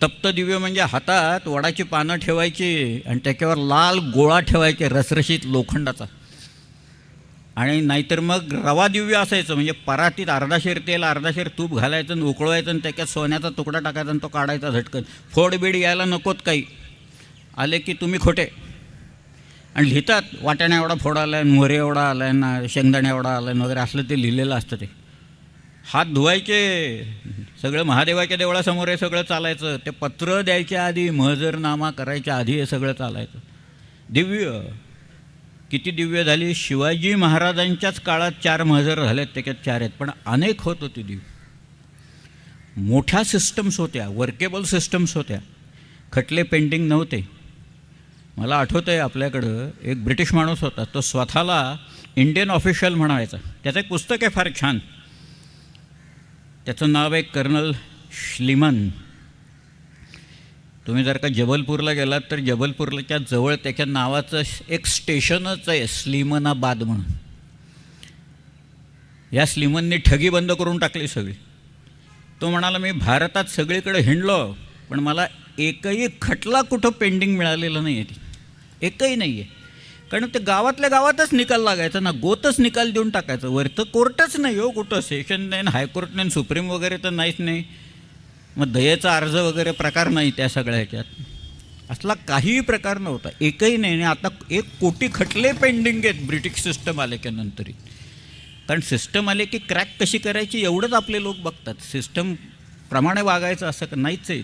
तप्त दिव्य म्हणजे हातात वडाची पानं ठेवायची आणि त्याच्यावर लाल गोळा ठेवायचे रसरशीत लोखंडाचा. आणि नाहीतर मग रवा दिव्य असायचं, म्हणजे परातीत अर्धाशेर तेल अर्धाशेर तूप घालायचं आणि उकळवायचं आणि त्याच्यात सोन्याचा तुकडा टाकायचा आणि तो काढायचा झटकन. फोडबीड यायला नकोत काही, आले की तुम्ही खोटे. आणि लिहितात वाटाणा एवढा फोड आला आहे, मोहरी एवढा आला आहे ना, शेंगदाणे एवढा आला आहे वगैरे असलं ते लिहिलेलं असतं. ते हात धुवायचे, सगळं महादेवाच्या देवळासमोर हे सगळं चालायचं. ते पत्र द्यायच्या आधी, महजरनामा करायच्या आधी हे सगळं चालायचं. दिव्य किती दिव्य झाली. शिवाजी महाराजांच्याच काळात 4 महजर झालेत, त्याच्यात 4 आहेत, पण अनेक होत होती दिव्य. मोठ्या सिस्टम्स होत्या, वर्केबल सिस्टम्स होत्या, खटले पेंडिंग नव्हते. मला आठवतं आहे आपल्याकडं एक ब्रिटिश माणूस होता, तो स्वतःला इंडियन ऑफिशियल म्हणायचा. त्याचं एक पुस्तक आहे फार छान, त्याचं नाव आहे कर्नल श्लीमन. तुम्ही जर का जबलपूरला गेलात तर जबलपूरच्या जवळ त्याच्या नावाचं एक स्टेशनच आहे, स्लीमनाबाद म्हणून. या स्लीमनने ठगी बंद करून टाकली सगळी. तो म्हणाला मी भारतात सगळीकडे हिंडलो, पण मला एकही खटला कुठं पेंडिंग मिळालेलं नाही आहे, एकही नाही आहे. कारण ते गावातल्या गावातच निकाल लागायचा ना, गोतच निकाल देऊन टाकायचं. वरतं कोर्टच नाही हो कुठं, सेशन नाही, हायकोर्ट नाही, सुप्रीम वगैरे तर नाहीच नाही. मग दयेचा अर्ज वगैरे प्रकार नाही त्या सगळ्या ह्याच्यात, असला काहीही प्रकार नव्हता, एकही नाही. आणि आता 1 कोटी खटले पेंडिंग आहेत ब्रिटिश सिस्टम आल्याच्या नंतरही. कारण सिस्टम आले की क्रॅक कशी करायची एवढंच आपले लोक बघतात, सिस्टम प्रमाणे वागायचं असं नाहीच आहे.